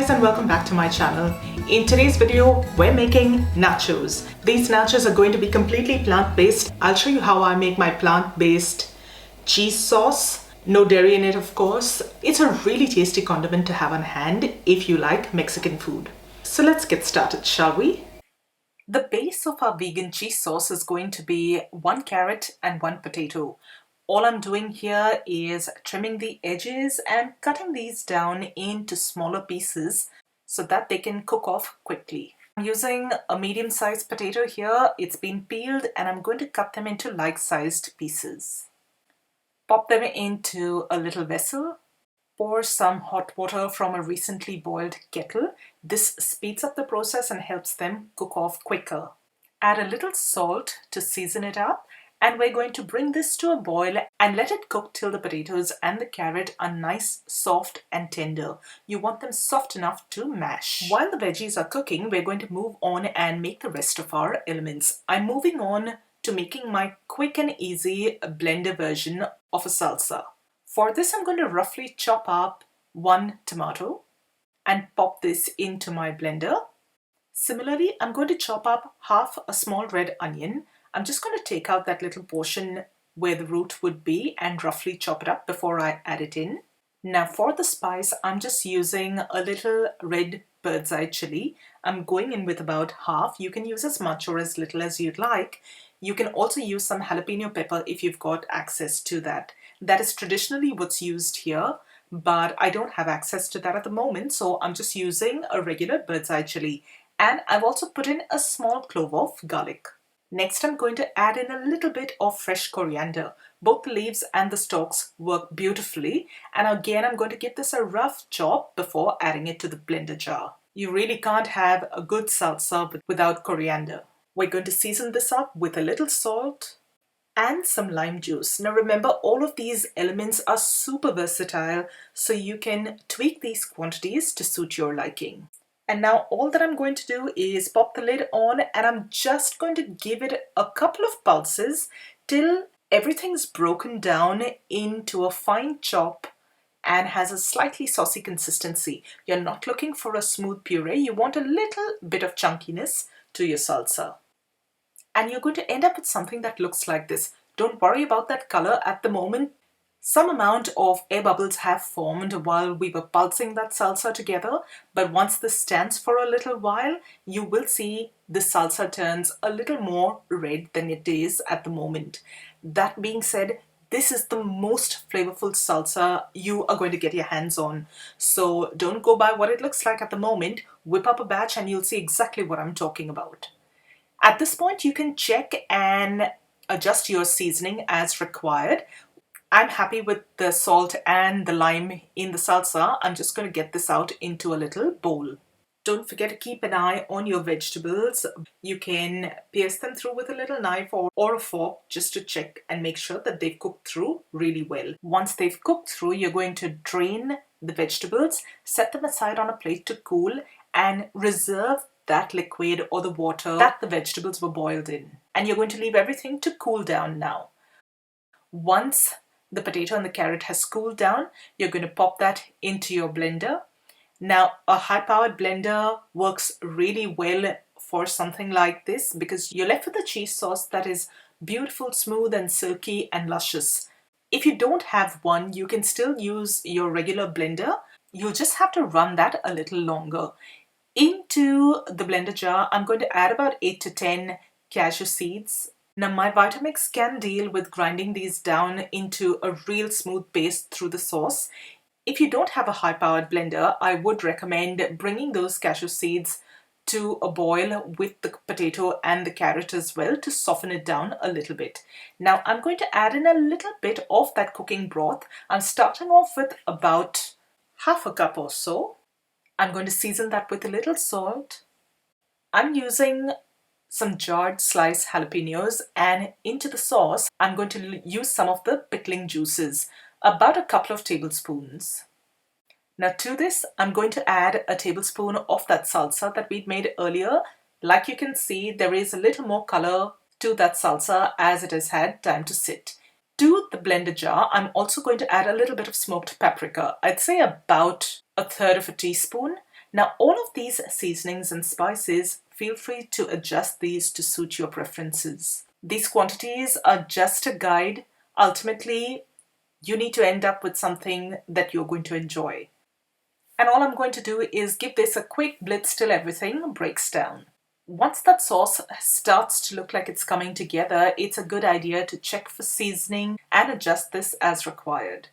guys, and welcome back to my channel. In today's video, we're making nachos. These nachos are going to be completely plant-based. I'll show you how I make my plant-based cheese sauce. No dairy in it, of course. It's a really tasty condiment to have on hand if you like Mexican food. So let's get started, shall we? The base of our vegan cheese sauce is going to be 1 carrot and 1 potato. All I'm doing here is trimming the edges and cutting these down into smaller pieces so that they can cook off quickly. I'm using a medium-sized potato here. It's been peeled and I'm going to cut them into like-sized pieces. Pop them into a little vessel. Pour some hot water from a recently boiled kettle. This speeds up the process and helps them cook off quicker. Add a little salt to season it up. And we're going to bring this to a boil and let it cook till the potatoes and the carrot are nice, soft and tender. You want them soft enough to mash. While the veggies are cooking, we're going to move on and make the rest of our elements. I'm moving on to making my quick and easy blender version of a salsa. For this, I'm going to roughly chop up 1 tomato and pop this into my blender. Similarly, I'm going to chop up half a small red onion. I'm just going to take out that little portion where the root would be and roughly chop it up before I add it in. Now for the spice, I'm just using a little red bird's eye chili. I'm going in with about half. You can use as much or as little as you'd like. You can also use some jalapeno pepper if you've got access to that. That is traditionally what's used here, but I don't have access to that at the moment, so I'm just using a regular bird's eye chili. And I've also put in a small clove of garlic. Next, I'm going to add in a little bit of fresh coriander. Both the leaves and the stalks work beautifully. And again, I'm going to give this a rough chop before adding it to the blender jar. You really can't have a good salsa without coriander. We're going to season this up with a little salt and some lime juice. Now remember, all of these elements are super versatile, so you can tweak these quantities to suit your liking. And now all that I'm going to do is pop the lid on and I'm just going to give it a couple of pulses till everything's broken down into a fine chop and has a slightly saucy consistency. You're not looking for a smooth puree, you want a little bit of chunkiness to your salsa. And you're going to end up with something that looks like this. Don't worry about that color at the moment. Some amount of air bubbles have formed while we were pulsing that salsa together, but once this stands for a little while, you will see the salsa turns a little more red than it is at the moment. That being said, this is the most flavorful salsa you are going to get your hands on. So don't go by what it looks like at the moment. Whip up a batch and you'll see exactly what I'm talking about. At this point, you can check and adjust your seasoning as required. I'm happy with the salt and the lime in the salsa. I'm just going to get this out into a little bowl. Don't forget to keep an eye on your vegetables. You can pierce them through with a little knife or a fork just to check and make sure that they've cooked through really well. Once they've cooked through, you're going to drain the vegetables, set them aside on a plate to cool, and reserve that liquid or the water that the vegetables were boiled in. And you're going to leave everything to cool down now. Once the potato and the carrot has cooled down, you're going to pop that into your blender. Now, a high-powered blender works really well for something like this because you're left with a cheese sauce that is beautiful, smooth and silky and luscious. If you don't have one, you can still use your regular blender. You'll just have to run that a little longer. Into the blender jar, I'm going to add about 8 to 10 cashew seeds. Now my Vitamix can deal with grinding these down into a real smooth paste through the sauce. If you don't have a high-powered blender, I would recommend bringing those cashew seeds to a boil with the potato and the carrot as well to soften it down a little bit. Now I'm going to add in a little bit of that cooking broth. I'm starting off with about half a cup or so. I'm going to season that with a little salt. I'm using some jarred sliced jalapenos, and into the sauce I'm going to use some of the pickling juices, about a couple of tablespoons. Now to this I'm going to add a tablespoon of that salsa that we'd made earlier. Like you can see, there is a little more color to that salsa as it has had time to sit. To the blender jar, I'm also going to add a little bit of smoked paprika. I'd say about a third of a teaspoon. Now, all of these seasonings and spices, feel free to adjust these to suit your preferences. These quantities are just a guide. Ultimately, you need to end up with something that you're going to enjoy. And all I'm going to do is give this a quick blitz till everything breaks down. Once that sauce starts to look like it's coming together, it's a good idea to check for seasoning and adjust this as required.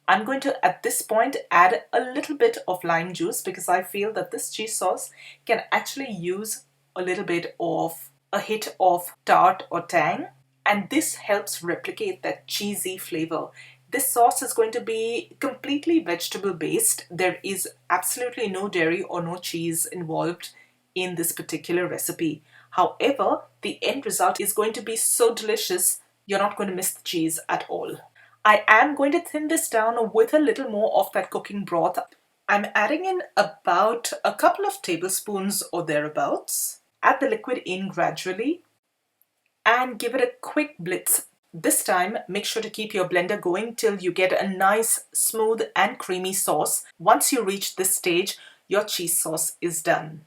I'm going to, at this point, add a little bit of lime juice because I feel that this cheese sauce can actually use a little bit of a hit of tart or tang, and this helps replicate that cheesy flavor. This sauce is going to be completely vegetable based. There is absolutely no dairy or no cheese involved in this particular recipe. However, the end result is going to be so delicious, you're not going to miss the cheese at all. I am going to thin this down with a little more of that cooking broth. I'm adding in about a couple of tablespoons or thereabouts. Add the liquid in gradually and give it a quick blitz. This time, make sure to keep your blender going till you get a nice, smooth and creamy sauce. Once you reach this stage, your cheese sauce is done.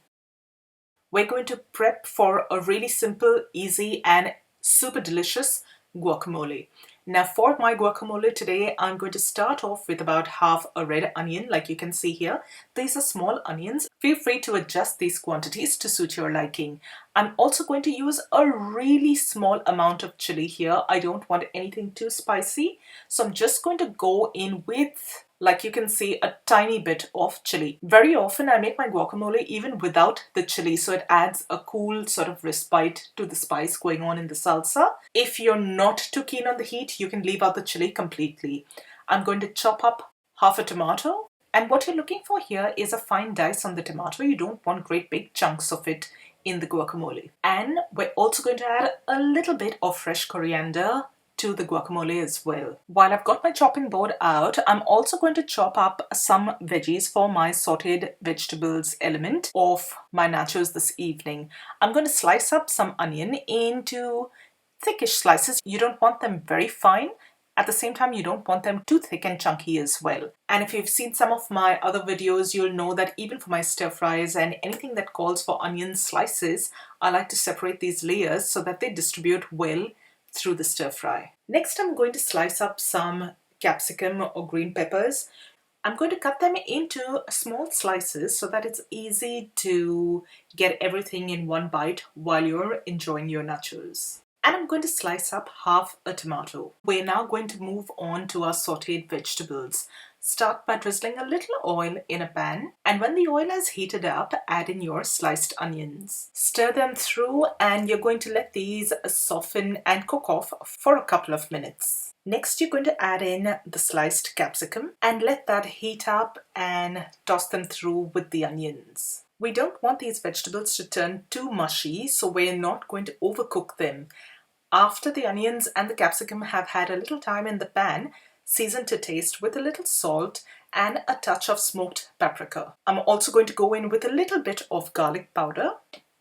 We're going to prep for a really simple, easy and super delicious guacamole. Now for my guacamole today, I'm going to start off with about half a red onion, like you can see here. These are small onions. Feel free to adjust these quantities to suit your liking. I'm also going to use a really small amount of chili here. I don't want anything too spicy, so I'm just going to go in with, like you can see, a tiny bit of chili. Very often I make my guacamole even without the chili, so it adds a cool sort of respite to the spice going on in the salsa. If you're not too keen on the heat, you can leave out the chili completely. I'm going to chop up half a tomato, and what you're looking for here is a fine dice on the tomato. You don't want great big chunks of it in the guacamole. And we're also going to add a little bit of fresh coriander to the guacamole as well. While I've got my chopping board out, I'm also going to chop up some veggies for my sauteed vegetables element of my nachos this evening. I'm going to slice up some onion into thickish slices. You don't want them very fine. At the same time, you don't want them too thick and chunky as well. And if you've seen some of my other videos, you'll know that even for my stir fries and anything that calls for onion slices, I like to separate these layers so that they distribute well through the stir fry. Next, I'm going to slice up some capsicum or green peppers. I'm going to cut them into small slices so that it's easy to get everything in one bite while you're enjoying your nachos. And I'm going to slice up half a tomato. We're now going to move on to our sauteed vegetables. Start by drizzling a little oil in a pan, and when the oil has heated up, add in your sliced onions. Stir them through, and you're going to let these soften and cook off for a couple of minutes. Next, you're going to add in the sliced capsicum and let that heat up and toss them through with the onions. We don't want these vegetables to turn too mushy, so we're not going to overcook them. After the onions and the capsicum have had a little time in the pan, season to taste with a little salt and a touch of smoked paprika. I'm also going to go in with a little bit of garlic powder,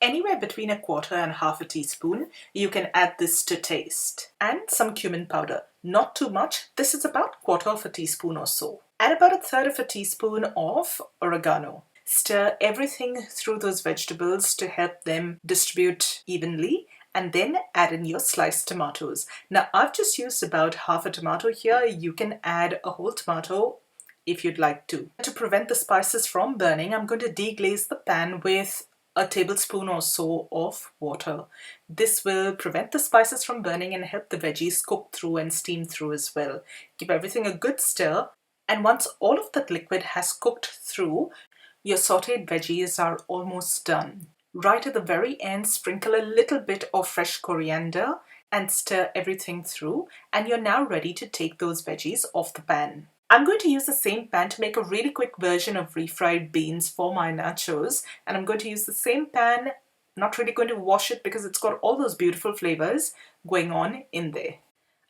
anywhere between a quarter and half a teaspoon. You can add this to taste. And some cumin powder. Not too much. This is about quarter of a teaspoon or so. Add about a third of a teaspoon of oregano. Stir everything through those vegetables to help them distribute evenly, and then add in your sliced tomatoes. Now I've just used about half a tomato here. You can add a whole tomato if you'd like to. To prevent the spices from burning, I'm going to deglaze the pan with a tablespoon or so of water. This will prevent the spices from burning and help the veggies cook through and steam through as well. Give everything a good stir, and once all of that liquid has cooked through, your sauteed veggies are almost done. Right at the very end, sprinkle a little bit of fresh coriander and stir everything through, and you're now ready to take those veggies off the pan. I'm going to use the same pan to make a really quick version of refried beans for my nachos, and I'm going to use the same pan. I'm not really going to wash it because it's got all those beautiful flavors going on in there.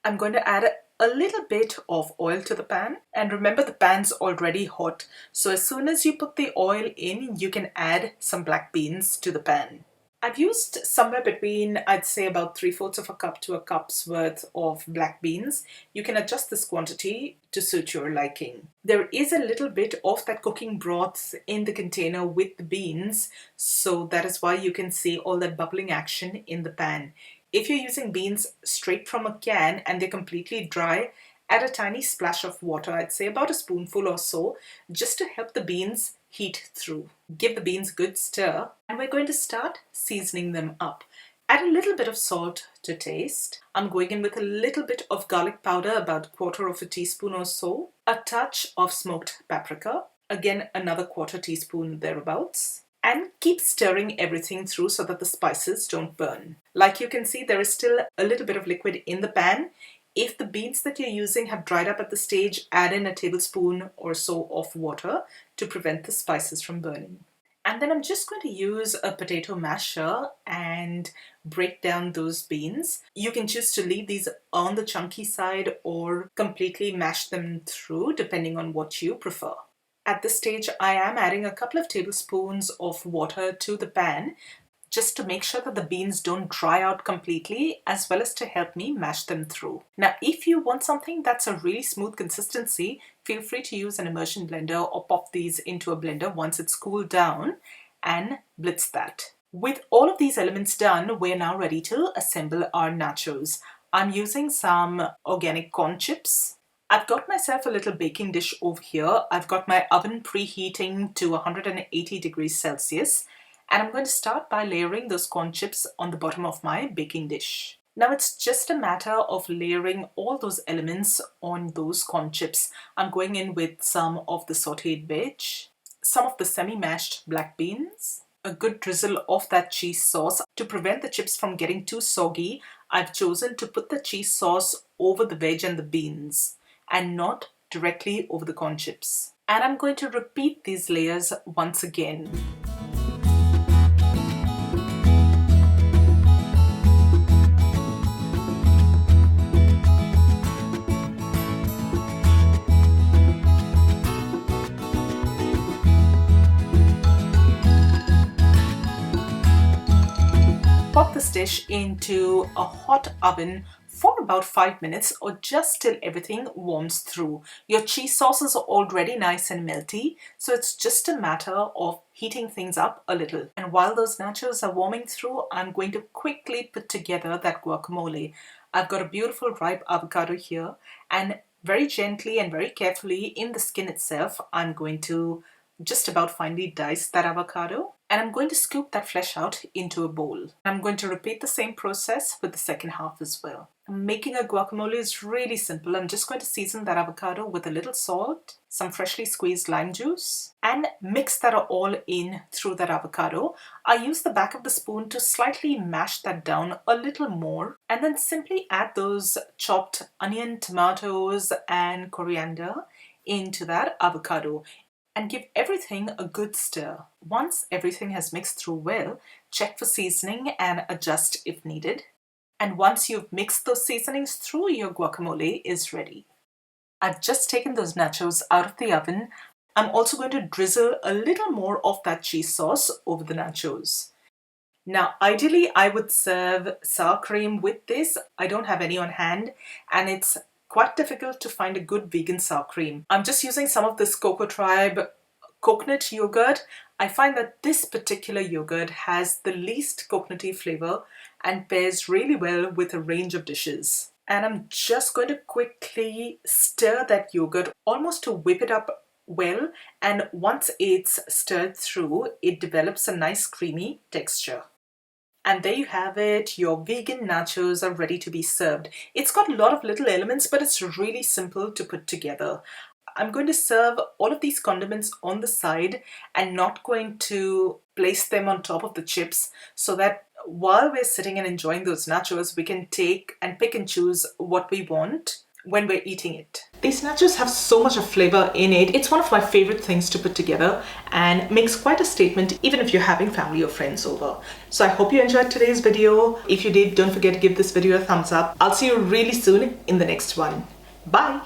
I'm going to add a little bit of oil to the pan, and remember the pan's already hot, so as soon as you put the oil in, you can add some black beans to the pan. I've used somewhere between, I'd say, about 3/4 of a cup to a cup's worth of black beans. You can adjust this quantity to suit your liking. There is a little bit of that cooking broth in the container with the beans, so that is why you can see all that bubbling action in the pan. If you're using beans straight from a can and they're completely dry, add a tiny splash of water, I'd say about a spoonful or so, just to help the beans heat through. Give the beans a good stir, and we're going to start seasoning them up. Add a little bit of salt to taste. I'm going in with a little bit of garlic powder, about 1/4 teaspoon or so, a touch of smoked paprika, again another 1/4 teaspoon thereabouts, and keep stirring everything through so that the spices don't burn. Like you can see, there is still a little bit of liquid in the pan. If the beans that you're using have dried up at the stage, add in a tablespoon or so of water to prevent the spices from burning. And then I'm just going to use a potato masher and break down those beans. You can choose to leave these on the chunky side or completely mash them through, depending on what you prefer. At this stage, I am adding a couple of tablespoons of water to the pan, just to make sure that the beans don't dry out completely, as well as to help me mash them through. Now, if you want something that's a really smooth consistency, feel free to use an immersion blender or pop these into a blender once it's cooled down and blitz that. With all of these elements done, we're now ready to assemble our nachos. I'm using some organic corn chips. I've got myself a little baking dish over here. I've got my oven preheating to 180 degrees Celsius. And I'm going to start by layering those corn chips on the bottom of my baking dish. Now it's just a matter of layering all those elements on those corn chips. I'm going in with some of the sauteed veg, some of the semi-mashed black beans, a good drizzle of that cheese sauce. To prevent the chips from getting too soggy, I've chosen to put the cheese sauce over the veg and the beans and not directly over the corn chips. And I'm going to repeat these layers once again. Pop this dish into a hot oven for about 5 minutes or just till everything warms through. Your cheese sauce is already nice and melty, so it's just a matter of heating things up a little. And while those nachos are warming through, I'm going to quickly put together that guacamole. I've got a beautiful ripe avocado here, and very gently and very carefully in the skin itself, I'm going to just about finely dice that avocado, and I'm going to scoop that flesh out into a bowl. I'm going to repeat the same process with the second half as well. Making a guacamole is really simple. I'm just going to season that avocado with a little salt, some freshly squeezed lime juice, and mix that all in through that avocado. I use the back of the spoon to slightly mash that down a little more, and then simply add those chopped onion, tomatoes, and coriander into that avocado, and give everything a good stir. Once everything has mixed through well, check for seasoning and adjust if needed. And once you've mixed those seasonings through, your guacamole is ready. I've just taken those nachos out of the oven. I'm also going to drizzle a little more of that cheese sauce over the nachos. Now, ideally, I would serve sour cream with this. I don't have any on hand, and it's quite difficult to find a good vegan sour cream. I'm just using some of this Cocoa Tribe coconut yogurt. I find that this particular yogurt has the least coconutty flavor and pairs really well with a range of dishes. And I'm just going to quickly stir that yogurt almost to whip it up well, and once it's stirred through, it develops a nice creamy texture. And there you have it, your vegan nachos are ready to be served. It's got a lot of little elements, but it's really simple to put together. I'm going to serve all of these condiments on the side and not going to place them on top of the chips, so that while we're sitting and enjoying those nachos, we can take and pick and choose what we want when we're eating it. These nachos have so much of flavor in it. It's one of my favorite things to put together and makes quite a statement even if you're having family or friends over. So I hope you enjoyed today's video. If you did, don't forget to give this video a thumbs up. I'll see you really soon in the next one. Bye!